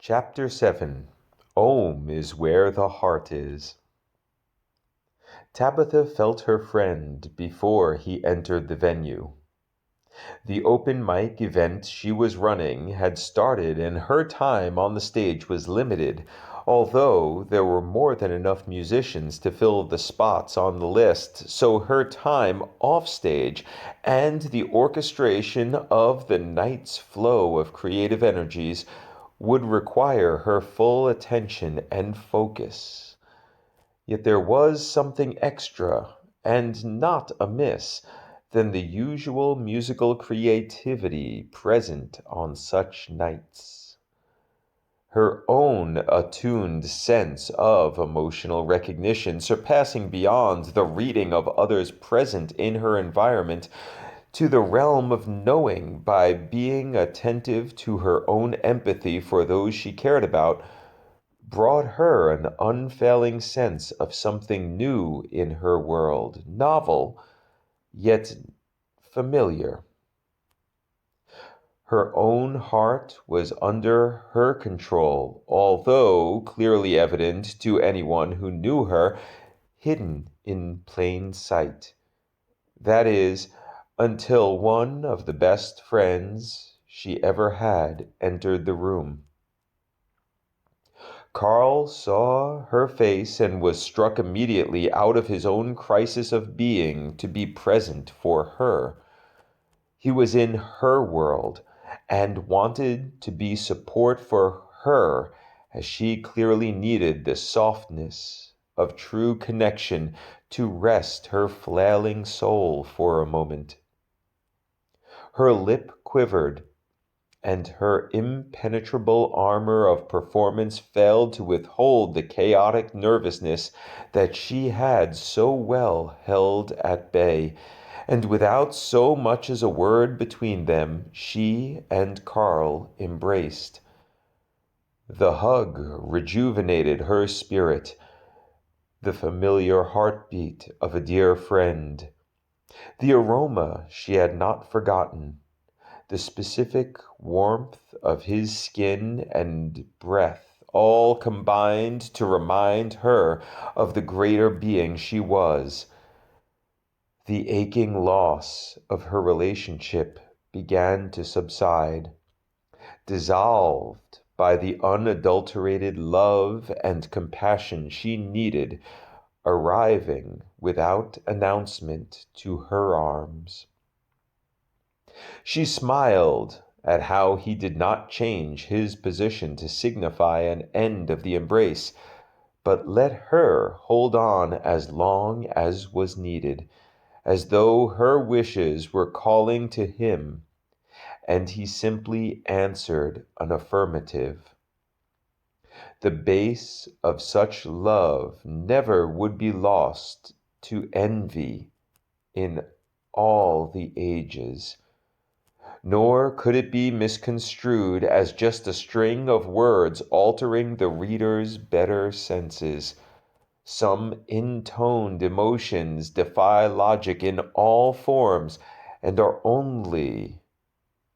Chapter 7 Om is where the heart is. Tabitha felt her friend before he entered the venue. The open mic event she was running had started and her time on the stage was limited, although there were more than enough musicians to fill the spots on the list, so her time off stage and the orchestration of the night's flow of creative energies would require her full attention and focus. Yet there was something extra, and not amiss, than the usual musical creativity present on such nights. Her own attuned sense of emotional recognition, surpassing beyond the reading of others present in her environment, to the realm of knowing by being attentive to her own empathy for those she cared about, brought her an unfailing sense of something new in her world, novel, yet familiar. Her own heart was under her control, although clearly evident to anyone who knew her, hidden in plain sight. That is, until one of the best friends she ever had entered the room. Carl saw her face and was struck immediately out of his own crisis of being to be present for her. He was in her world and wanted to be support for her as she clearly needed the softness of true connection to rest her flailing soul for a moment. Her lip quivered, and her impenetrable armor of performance failed to withhold the chaotic nervousness that she had so well held at bay, and without so much as a word between them, she and Carl embraced. The hug rejuvenated her spirit, the familiar heartbeat of a dear friend, the aroma she had not forgotten, the specific warmth of his skin and breath, all combined to remind her of the greater being she was. The aching loss of her relationship began to subside, dissolved by the unadulterated love and compassion she needed, arriving without announcement to her arms. She smiled at how he did not change his position to signify an end of the embrace, but let her hold on as long as was needed, as though her wishes were calling to him, and he simply answered an affirmative. The base of such love never would be lost to envy in all the ages, nor could it be misconstrued as just a string of words altering the reader's better senses. Some intoned emotions defy logic in all forms and are only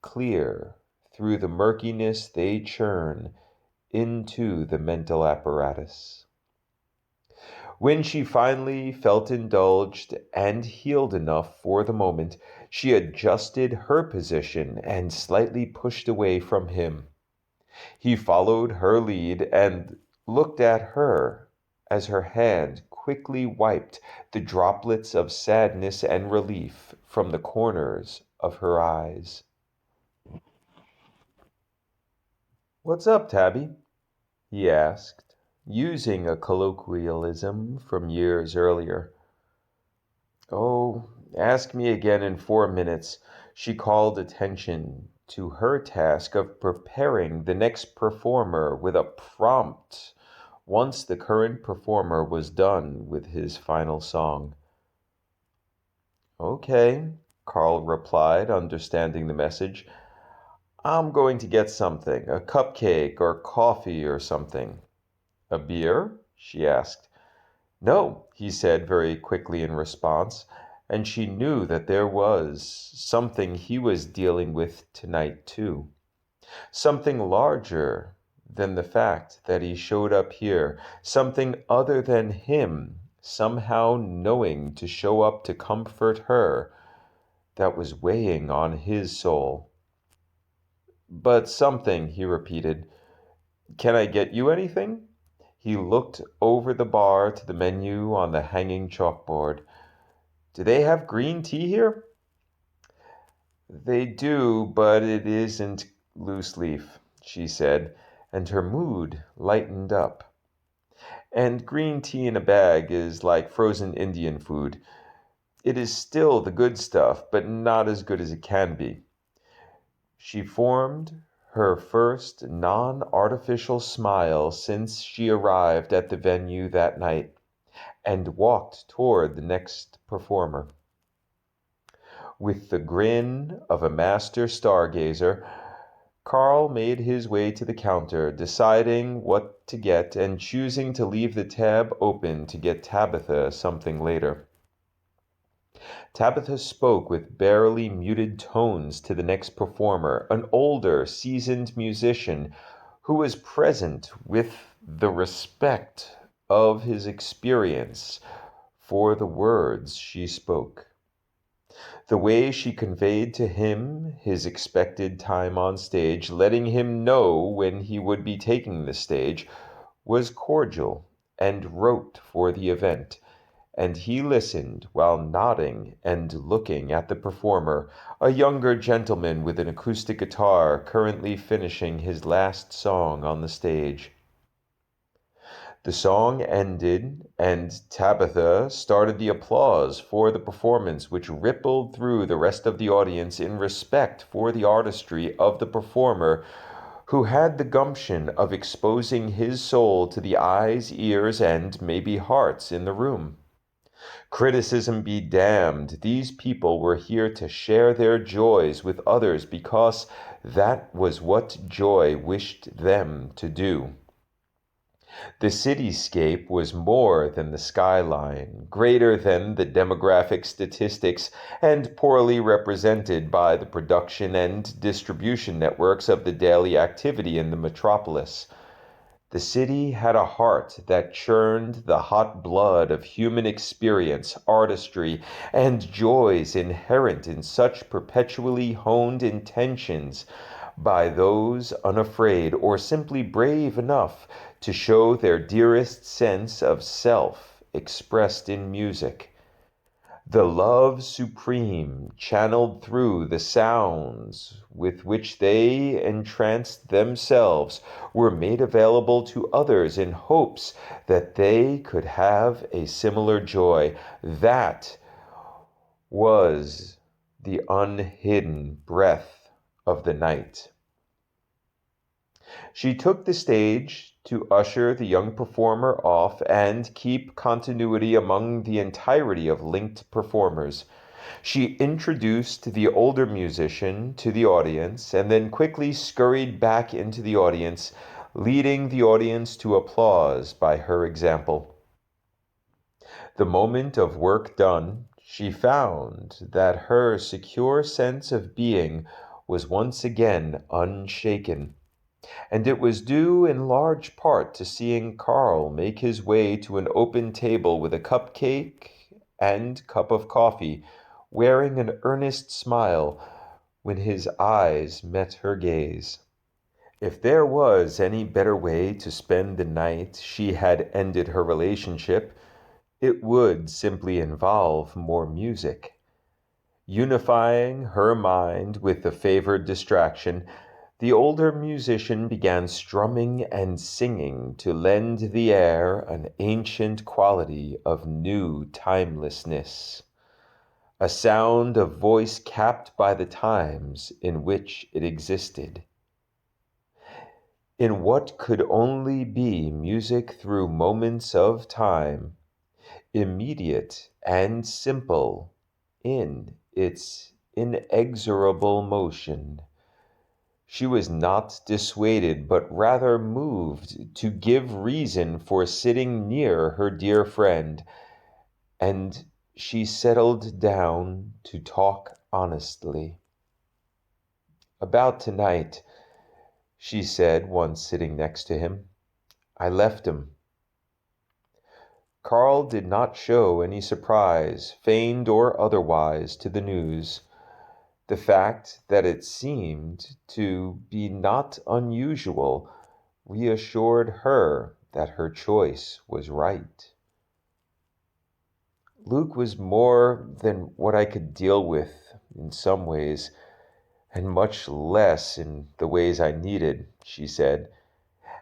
clear through the murkiness they churn into the mental apparatus. When she finally felt indulged and healed enough for the moment, she adjusted her position and slightly pushed away from him. He followed her lead and looked at her as her hand quickly wiped the droplets of sadness and relief from the corners of her eyes. "What's up, Tabby?" he asked, using a colloquialism from years earlier. "Oh, ask me again in 4 minutes." She called attention to her task of preparing the next performer with a prompt once the current performer was done with his final song. "Okay," Carl replied, understanding the message. "I'm going to get something, a cupcake or coffee or something." "A beer?" she asked. "No," he said very quickly in response, and she knew that there was something he was dealing with tonight too. Something larger than the fact that he showed up here, something other than him, somehow knowing to show up to comfort her, that was weighing on his soul. But something, he repeated. Can I get you anything? He looked over the bar to the menu on the hanging chalkboard. Do they have green tea here? They do, but it isn't loose leaf, she said, and her mood lightened up. And green tea in a bag is like frozen Indian food. It is still the good stuff, but not as good as it can be. She formed her first non-artificial smile since she arrived at the venue that night and walked toward the next performer. With the grin of a master stargazer, Carl made his way to the counter, deciding what to get and choosing to leave the tab open to get Tabitha something later. Tabitha spoke with barely muted tones to the next performer, an older, seasoned musician who was present with the respect of his experience for the words she spoke. The way she conveyed to him his expected time on stage, letting him know when he would be taking the stage, was cordial and wrote for the event, and he listened while nodding and looking at the performer, a younger gentleman with an acoustic guitar currently finishing his last song on the stage. The song ended, and Tabitha started the applause for the performance, which rippled through the rest of the audience in respect for the artistry of the performer who had the gumption of exposing his soul to the eyes, ears, and maybe hearts in the room. Criticism be damned, these people were here to share their joys with others because that was what joy wished them to do. The cityscape was more than the skyline, greater than the demographic statistics, and poorly represented by the production and distribution networks of the daily activity in the metropolis. The city had a heart that churned the hot blood of human experience, artistry, and joys inherent in such perpetually honed intentions by those unafraid or simply brave enough to show their dearest sense of self expressed in music. The love supreme channeled through the sounds with which they entranced themselves were made available to others in hopes that they could have a similar joy. That was the unhidden breath of the night. She took the stage to usher the young performer off and keep continuity among the entirety of linked performers. She introduced the older musician to the audience and then quickly scurried back into the audience, leading the audience to applause by her example. The moment of work done, she found that her secure sense of being was once again unshaken. And it was due in large part to seeing Carl make his way to an open table with a cupcake and cup of coffee, wearing an earnest smile when his eyes met her gaze. If there was any better way to spend the night she had ended her relationship, it would simply involve more music. Unifying her mind with the favored distraction, the older musician began strumming and singing to lend the air an ancient quality of new timelessness, a sound of voice capped by the times in which it existed. In what could only be music through moments of time, immediate and simple in its inexorable motion. She was not dissuaded, but rather moved to give reason for sitting near her dear friend, and she settled down to talk honestly. About tonight, she said once sitting next to him. I left him. Carl did not show any surprise, feigned or otherwise, to the news. The fact that it seemed to be not unusual reassured her that her choice was right. Luke was more than what I could deal with in some ways, and much less in the ways I needed, she said.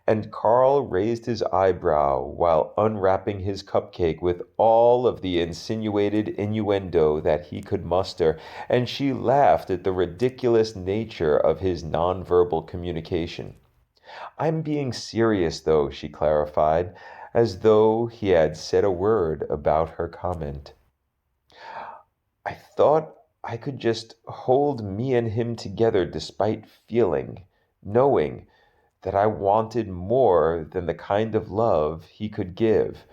And Carl raised his eyebrow while unwrapping his cupcake with all of the insinuated innuendo that he could muster, and she laughed at the ridiculous nature of his nonverbal communication. I'm being serious, though, she clarified, as though he had said a word about her comment. I thought I could just hold me and him together despite knowing that I wanted more than the kind of love he could give.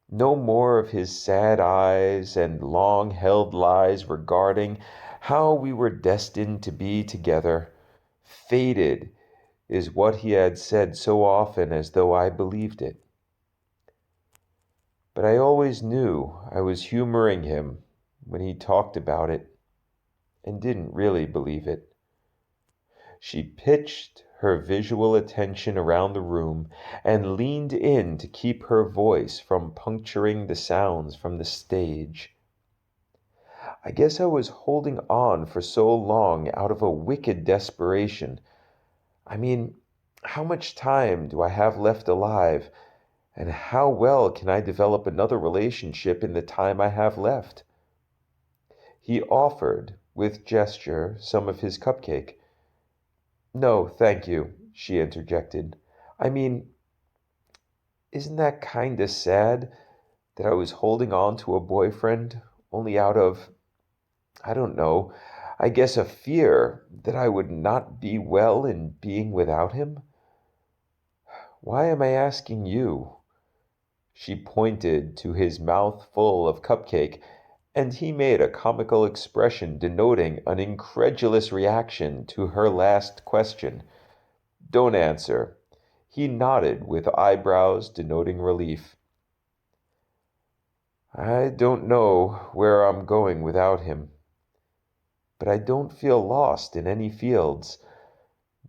No more of his sad eyes and long held lies regarding how we were destined to be together. Fated is what he had said so often as though I believed it. But I always knew I was humoring him when he talked about it and didn't really believe it. She pitched her visual attention around the room and leaned in to keep her voice from puncturing the sounds from the stage. I guess I was holding on for so long out of a wicked desperation. I mean, how much time do I have left alive, and how well can I develop another relationship in the time I have left? He offered, with gesture, some of his cupcake. No, thank you, she interjected. I mean, isn't that kinda sad that I was holding on to a boyfriend only out of, I don't know, I guess a fear that I would not be well in being without him? Why am I asking you? She pointed to his mouth full of cupcake, and he made a comical expression denoting an incredulous reaction to her last question. Don't answer. He nodded with eyebrows denoting relief. I don't know where I'm going without him, but I don't feel lost in any fields.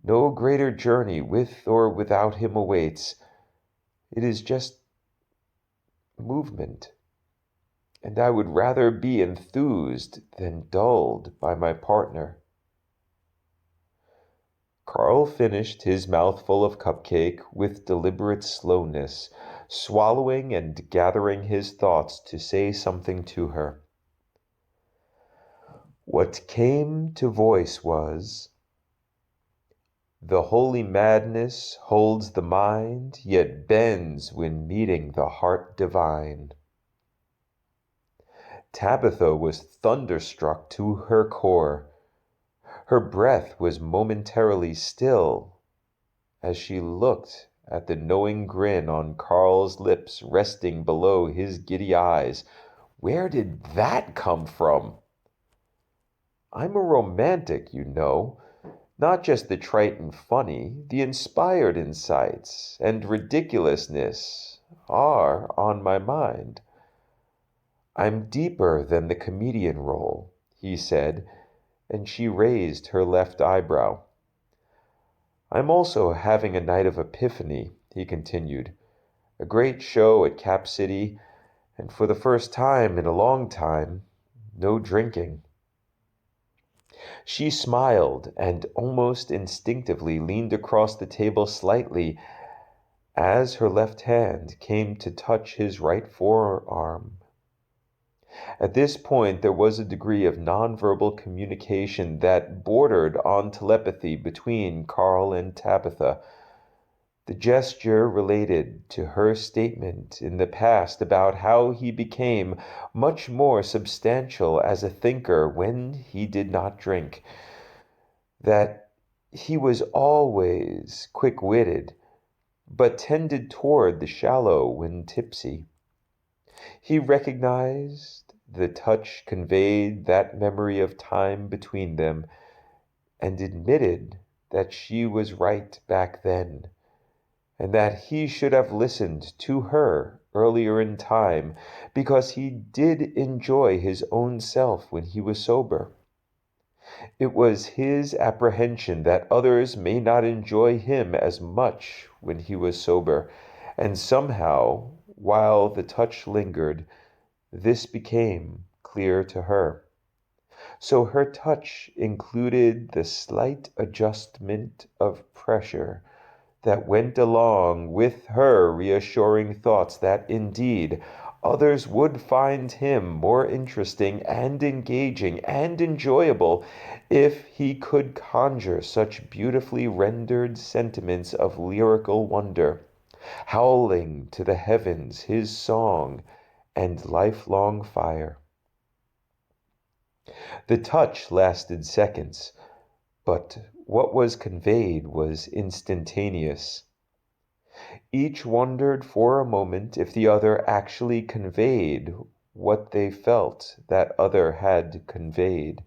No greater journey with or without him awaits. It is just movement, and I would rather be enthused than dulled by my partner. Carl finished his mouthful of cupcake with deliberate slowness, swallowing and gathering his thoughts to say something to her. What came to voice was, the holy madness holds the mind, yet bends when meeting the heart divine. Tabitha was thunderstruck to her core. Her breath was momentarily still as she looked at the knowing grin on Carl's lips resting below his giddy eyes. Where did that come from? I'm a romantic, you know. Not just the trite and funny, the inspired insights and ridiculousness are on my mind. I'm deeper than the comedian role, he said, and she raised her left eyebrow. I'm also having a night of epiphany, he continued. A great show at Cap City, and for the first time in a long time, no drinking. She smiled and almost instinctively leaned across the table slightly as her left hand came to touch his right forearm. At this point, there was a degree of nonverbal communication that bordered on telepathy between Carl and Tabitha. The gesture related to her statement in the past about how he became much more substantial as a thinker when he did not drink, that he was always quick-witted, but tended toward the shallow when tipsy. He recognized the touch conveyed that memory of time between them, and admitted that she was right back then, and that he should have listened to her earlier in time, because he did enjoy his own self when he was sober. It was his apprehension that others may not enjoy him as much when he was sober, and somehow, while the touch lingered, this became clear to her. So her touch included the slight adjustment of pressure that went along with her reassuring thoughts that indeed others would find him more interesting and engaging and enjoyable if he could conjure such beautifully rendered sentiments of lyrical wonder, howling to the heavens his song and lifelong fire. The touch lasted seconds, but what was conveyed was instantaneous. Each wondered for a moment if the other actually conveyed what they felt that other had conveyed.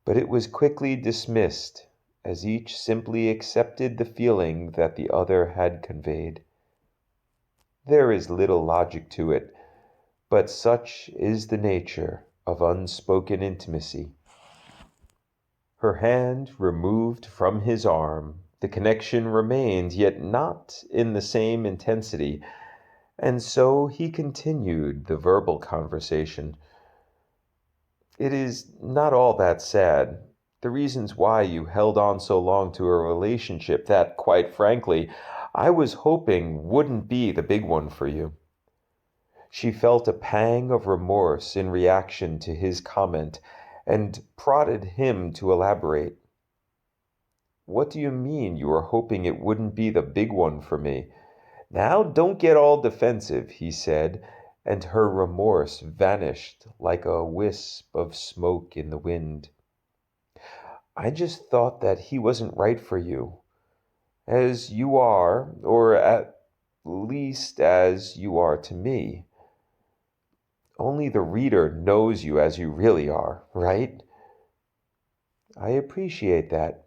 But it was quickly dismissed, as each simply accepted the feeling that the other had conveyed. There is little logic to it, but such is the nature of unspoken intimacy. Her hand removed from his arm, the connection remained, yet not in the same intensity, and so he continued the verbal conversation. It is not all that sad. The reasons why you held on so long to a relationship that, quite frankly, I was hoping wouldn't be the big one for you. She felt a pang of remorse in reaction to his comment and prodded him to elaborate. What do you mean you were hoping it wouldn't be the big one for me? Now don't get all defensive, he said, and her remorse vanished like a wisp of smoke in the wind. I just thought that he wasn't right for you, as you are, or at least as you are to me. Only the reader knows you as you really are, right? I appreciate that.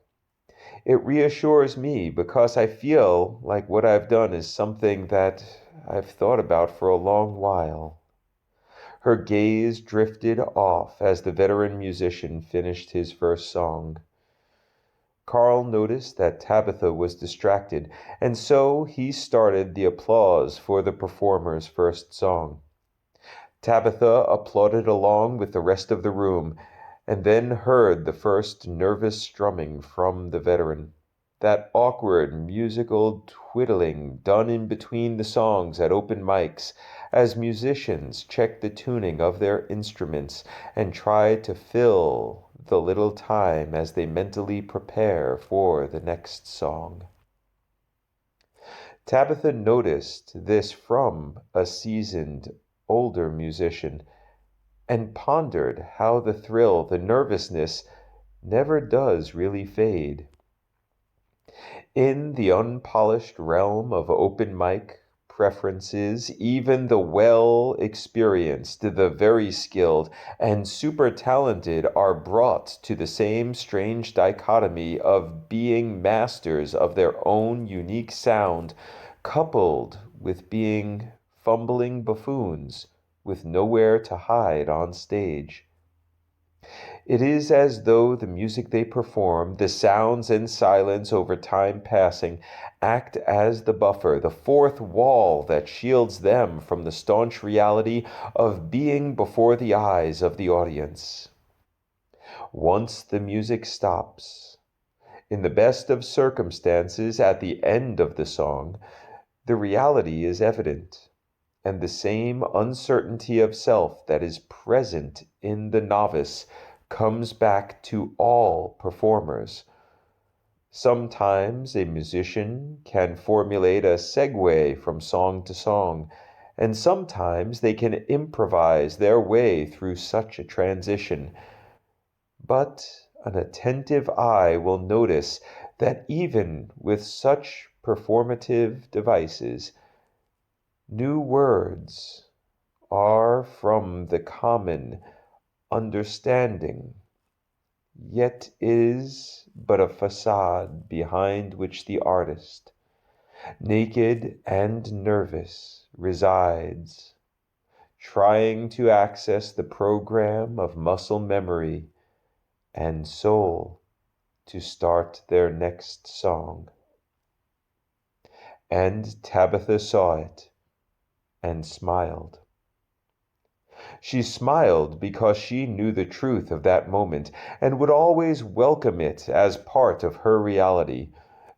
It reassures me because I feel like what I've done is something that I've thought about for a long while. Her gaze drifted off as the veteran musician finished his first song. Carl noticed that Tabitha was distracted, and so he started the applause for the performer's first song. Tabitha applauded along with the rest of the room, and then heard the first nervous strumming from the veteran. That awkward musical twiddling done in between the songs at open mics as musicians check the tuning of their instruments and try to fill the little time as they mentally prepare for the next song. Tabitha noticed this from a seasoned, older musician and pondered how the thrill, the nervousness, never does really fade. In the unpolished realm of open mic preferences, even the well experienced, the very skilled, and super talented are brought to the same strange dichotomy of being masters of their own unique sound, coupled with being fumbling buffoons with nowhere to hide on stage. It is as though the music they perform, the sounds and silence over time passing, act as the buffer, the fourth wall that shields them from the staunch reality of being before the eyes of the audience. Once the music stops, in the best of circumstances at the end of the song, the reality is evident, and the same uncertainty of self that is present in the novice comes back to all performers. Sometimes a musician can formulate a segue from song to song, and sometimes they can improvise their way through such a transition. But an attentive eye will notice that even with such performative devices, new words are from the common understanding yet is but a facade behind which the artist, naked and nervous, resides, trying to access the program of muscle memory and soul to start their next song. And Tabitha saw it and smiled. She smiled because she knew the truth of that moment and would always welcome it as part of her reality,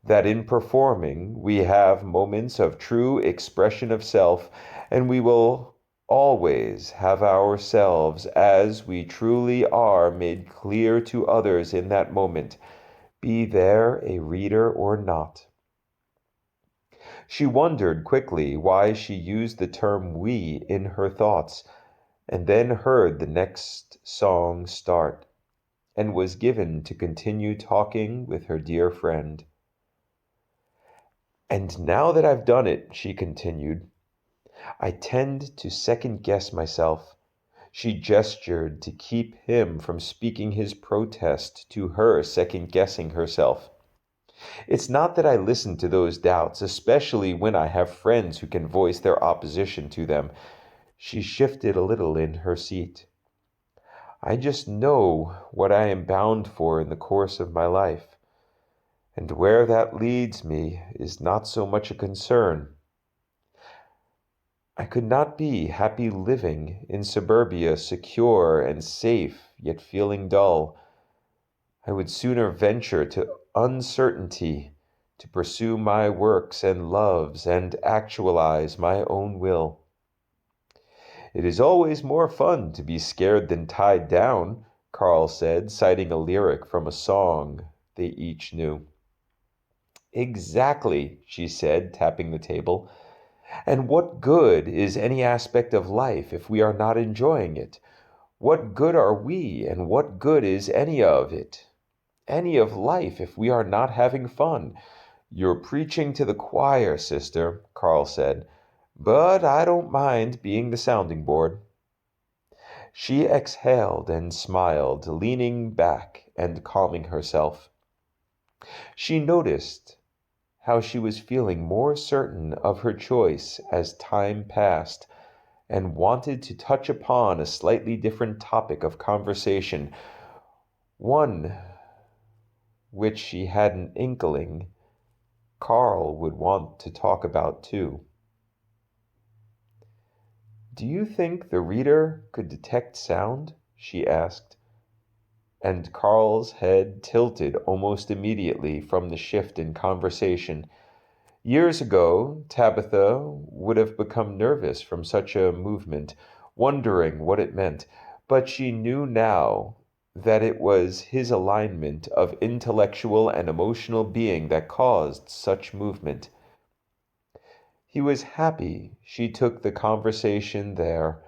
that in performing we have moments of true expression of self, and we will always have ourselves as we truly are made clear to others in that moment, be there a reader or not. She wondered quickly why she used the term we in her thoughts, and then heard the next song start, and was given to continue talking with her dear friend. And now that I've done it, she continued, I tend to second guess myself. She gestured to keep him from speaking his protest to her second guessing herself. It's not that I listen to those doubts, especially when I have friends who can voice their opposition to them. She shifted a little in her seat. I just know what I am bound for in the course of my life, and where that leads me is not so much a concern. I could not be happy living in suburbia, secure and safe, yet feeling dull. I would sooner venture to uncertainty to pursue my works and loves and actualize my own will. It is always more fun to be scared than tied down, Carl said, citing a lyric from a song they each knew. Exactly, she said, tapping the table. And what good is any aspect of life if we are not enjoying it? What good are we, and what good is any of it, any of life, if we are not having fun? You're preaching to the choir, sister, Carl said, but I don't mind being the sounding board. She exhaled and smiled, leaning back and calming herself. She noticed how she was feeling more certain of her choice as time passed, and wanted to touch upon a slightly different topic of conversation, one which she had an inkling Carl would want to talk about too. Do you think the reader could detect sound? She asked, and Carl's head tilted almost immediately from the shift in conversation. Years ago, Tabitha would have become nervous from such a movement, wondering what it meant, but she knew now that it was his alignment of intellectual and emotional being that caused such movement. He was happy she took the conversation there,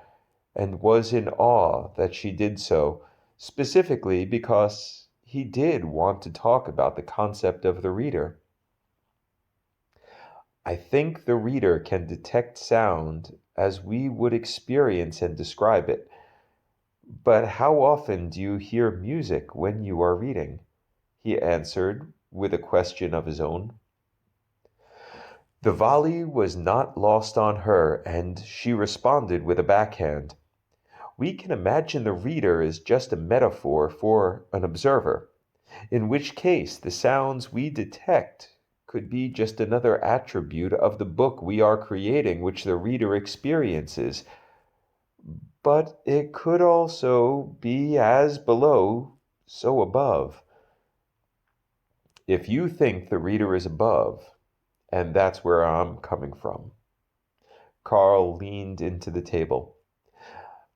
and was in awe that she did so, specifically because he did want to talk about the concept of the reader. I think the reader can detect sound as we would experience and describe it. But how often do you hear music when you are reading? He answered with a question of his own. The volley was not lost on her, and she responded with a backhand. We can imagine the reader is just a metaphor for an observer, in which case the sounds we detect could be just another attribute of the book we are creating, which the reader experiences. But it could also be as below, so above. If you think the reader is above, and that's where I'm coming from. Carl leaned into the table.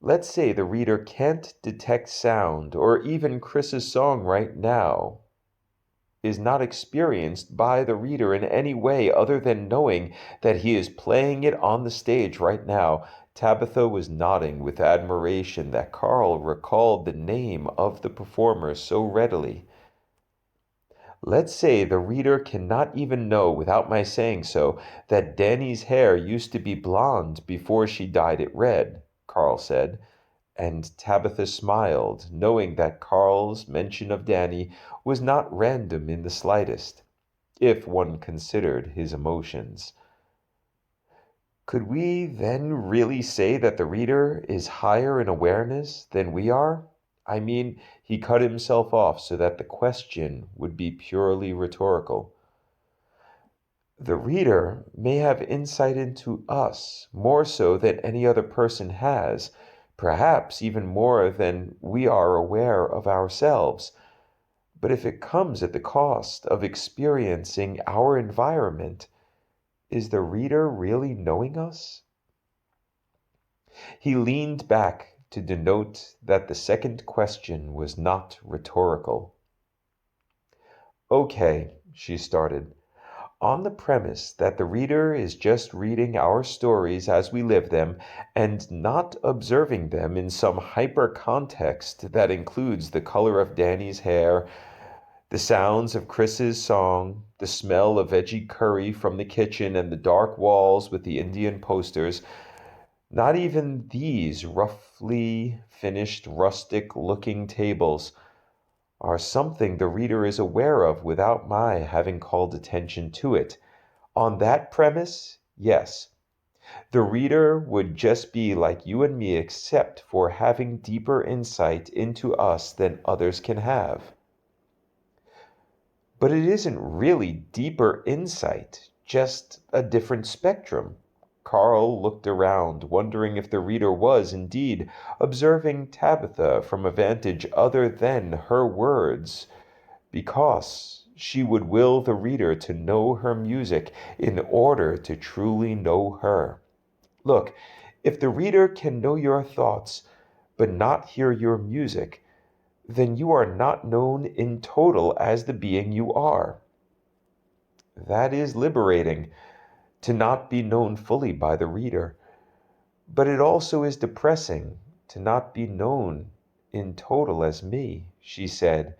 Let's say the reader can't detect sound, or even Chris's song right now is not experienced by the reader in any way other than knowing that he is playing it on the stage right now. Tabitha was nodding with admiration that Carl recalled the name of the performer so readily. Let's say the reader cannot even know, without my saying so, that Danny's hair used to be blonde before she dyed it red, Carl said. And Tabitha smiled, knowing that Carl's mention of Danny was not random in the slightest, if one considered his emotions. Could we then really say that the reader is higher in awareness than we are? I mean, he cut himself off so that the question would be purely rhetorical. The reader may have insight into us more so than any other person has, perhaps even more than we are aware of ourselves. But if it comes at the cost of experiencing our environment, is the reader really knowing us? He leaned back to denote that the second question was not rhetorical. Okay, she started. On the premise that the reader is just reading our stories as we live them and not observing them in some hyper context that includes the color of Danny's hair, the sounds of Chris's song, the smell of veggie curry from the kitchen, and the dark walls with the Indian posters, not even these roughly finished rustic looking tables are something the reader is aware of without my having called attention to it. On that premise, yes, the reader would just be like you and me except for having deeper insight into us than others can have. But it isn't really deeper insight, just a different spectrum. Carl looked around, wondering if the reader was indeed observing Tabitha from a vantage other than her words, because she would will the reader to know her music in order to truly know her. Look, if the reader can know your thoughts, but not hear your music, then you are not known in total as the being you are. That is liberating, to not be known fully by the reader. But it also is depressing to not be known in total as me, she said,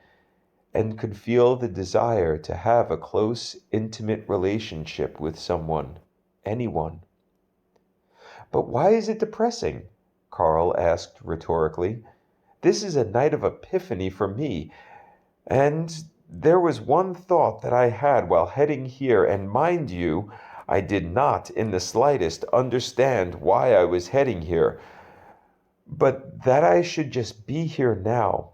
and could feel the desire to have a close, intimate relationship with someone, anyone. But why is it depressing? Carl asked rhetorically. This is a night of epiphany for me, and there was one thought that I had while heading here, and mind you, I did not in the slightest understand why I was heading here, but that I should just be here now.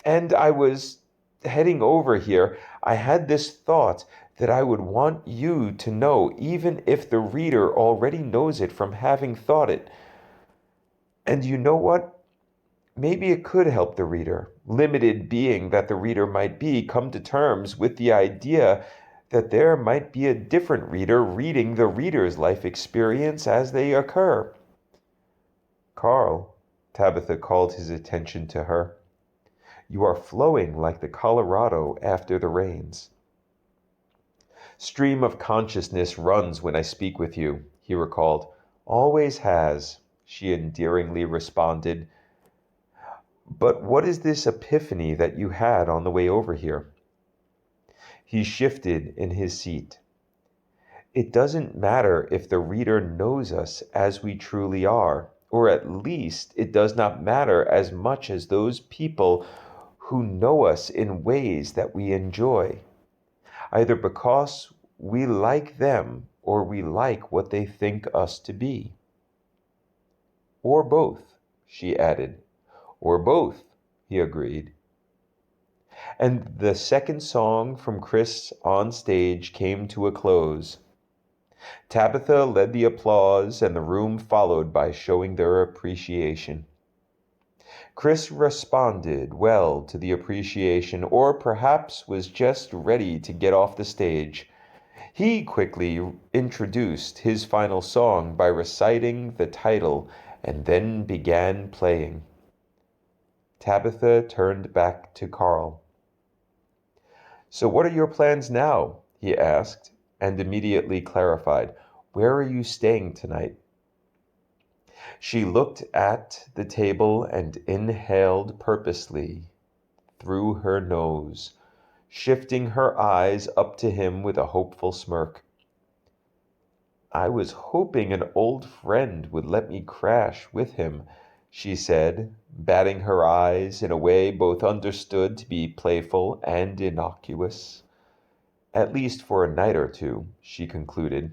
And I was heading over here, I had this thought that I would want you to know, even if the reader already knows it from having thought it. And you know what? Maybe it could help the reader, limited being that the reader might be, come to terms with the idea that there might be a different reader reading the reader's life experience as they occur. Carl, Tabitha called his attention to her. You are flowing like the Colorado after the rains. Stream of consciousness runs when I speak with you, he recalled. Always has, she endearingly responded. But what is this epiphany that you had on the way over here? He shifted in his seat. It doesn't matter if the reader knows us as we truly are, or at least it does not matter as much as those people who know us in ways that we enjoy, either because we like them or we like what they think us to be. Or both, she added. Or both, he agreed. And the second song from Chris on stage came to a close. Tabitha led the applause, and the room followed by showing their appreciation. Chris responded well to the appreciation, or perhaps was just ready to get off the stage. He quickly introduced his final song by reciting the title and then began playing. Tabitha turned back to Carl. So what are your plans now? He asked, and immediately clarified. Where are you staying tonight? She looked at the table and inhaled purposely through her nose, shifting her eyes up to him with a hopeful smirk. I was hoping an old friend would let me crash with him, she said, batting her eyes in a way both understood to be playful and innocuous. At least for a night or two, she concluded.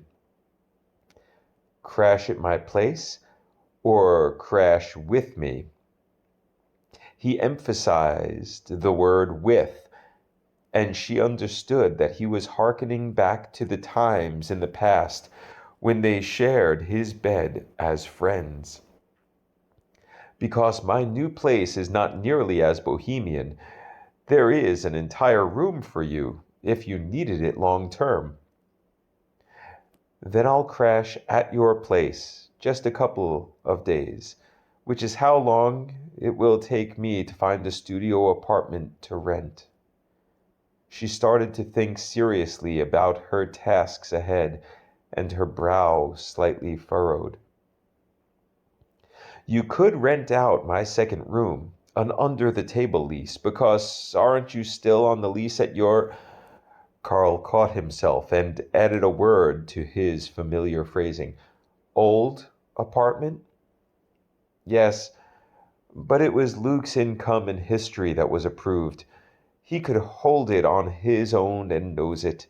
Crash at my place or crash with me? He emphasized the word with, and she understood that he was hearkening back to the times in the past when they shared his bed as friends. Because my new place is not nearly as bohemian, there is an entire room for you if you needed it long term. Then I'll crash at your place just a couple of days, which is how long it will take me to find a studio apartment to rent. She started to think seriously about her tasks ahead, and her brow slightly furrowed. You could rent out my second room, an under-the-table lease, because aren't you still on the lease at your... Carl caught himself and added a word to his familiar phrasing. Old apartment? Yes, but it was Luke's income and history that was approved. He could hold it on his own and knows it.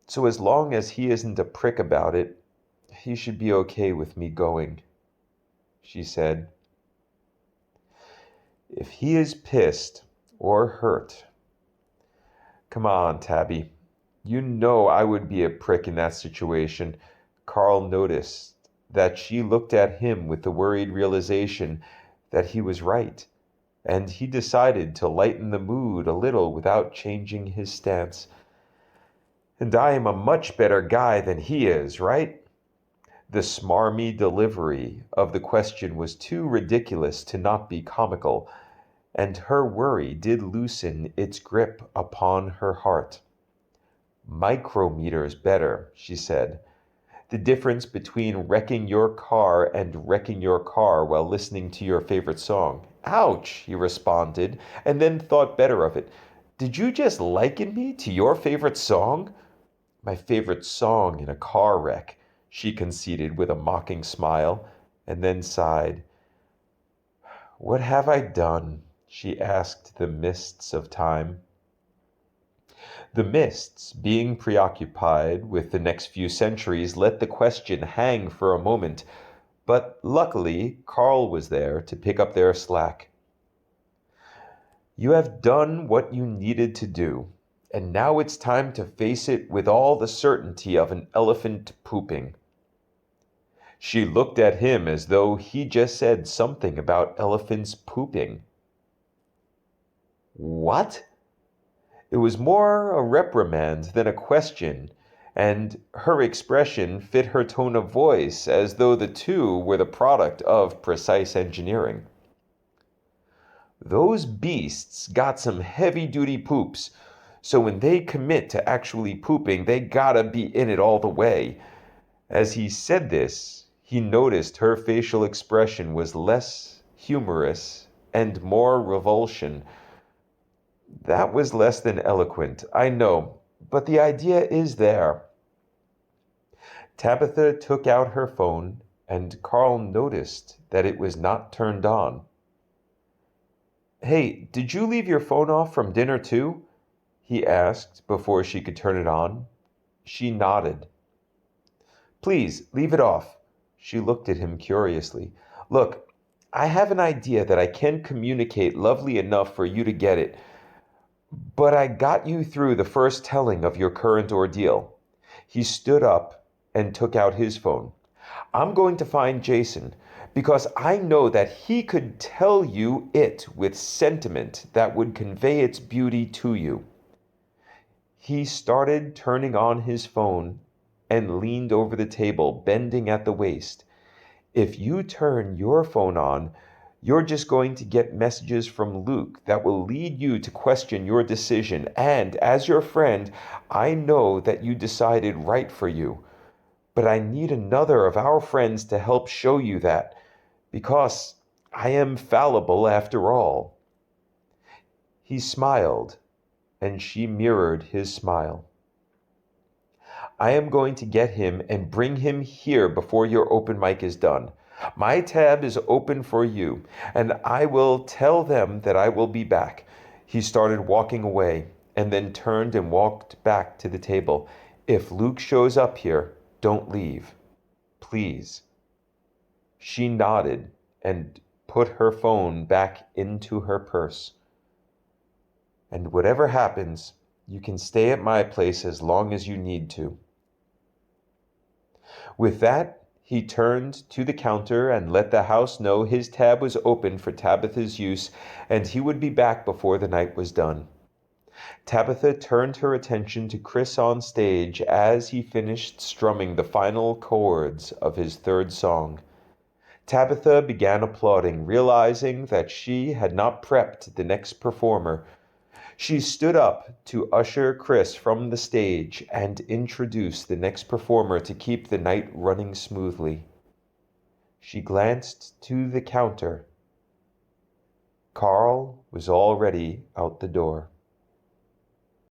So as long as he isn't a prick about it, he should be okay with me going, she said. If he is pissed or hurt... Come on, Tabby. You know I would be a prick in that situation. Carl noticed that she looked at him with the worried realization that he was right, and he decided to lighten the mood a little without changing his stance. And I am a much better guy than he is, right? The smarmy delivery of the question was too ridiculous to not be comical, and her worry did loosen its grip upon her heart. Micrometers better, she said. The difference between wrecking your car and wrecking your car while listening to your favorite song. Ouch, he responded, and then thought better of it. Did you just liken me to your favorite song? My favorite song in a car wreck, she conceded with a mocking smile, and then sighed. What have I done? She asked the mists of time. The mists, being preoccupied with the next few centuries, let the question hang for a moment, but luckily Carl was there to pick up their slack. You have done what you needed to do, and now it's time to face it with all the certainty of an elephant pooping. She looked at him as though he just said something about elephants pooping. What? It was more a reprimand than a question, and her expression fit her tone of voice as though the two were the product of precise engineering. Those beasts got some heavy-duty poops, so when they commit to actually pooping, they gotta be in it all the way. As he said this, he noticed her facial expression was less humorous and more revulsion. That was less than eloquent, I know, but the idea is there. Tabitha took out her phone, and Carl noticed that it was not turned on. Hey, did you leave your phone off from dinner too? He asked before she could turn it on. She nodded. Please, leave it off. She looked at him curiously. Look, I have an idea that I can communicate lovely enough for you to get it, but I got you through the first telling of your current ordeal. He stood up and took out his phone. I'm going to find Jason because I know that he could tell you it with sentiment that would convey its beauty to you. He started turning on his phone and leaned over the table, bending at the waist. If you turn your phone on, you're just going to get messages from Luke that will lead you to question your decision. And as your friend, I know that you decided right for you. But I need another of our friends to help show you that, because I am fallible after all. He smiled, and she mirrored his smile. I am going to get him and bring him here before your open mic is done. My tab is open for you, and I will tell them that I will be back." He started walking away, and then turned and walked back to the table. "If Luke shows up here, don't leave. Please." She nodded and put her phone back into her purse. "And whatever happens, you can stay at my place as long as you need to." With that, he turned to the counter and let the house know his tab was open for Tabitha's use, and he would be back before the night was done. Tabitha turned her attention to Chris on stage as he finished strumming the final chords of his third song. Tabitha began applauding, realizing that she had not prepped the next performer. She stood up to usher Chris from the stage and introduce the next performer to keep the night running smoothly. She glanced to the counter. Carl was already out the door.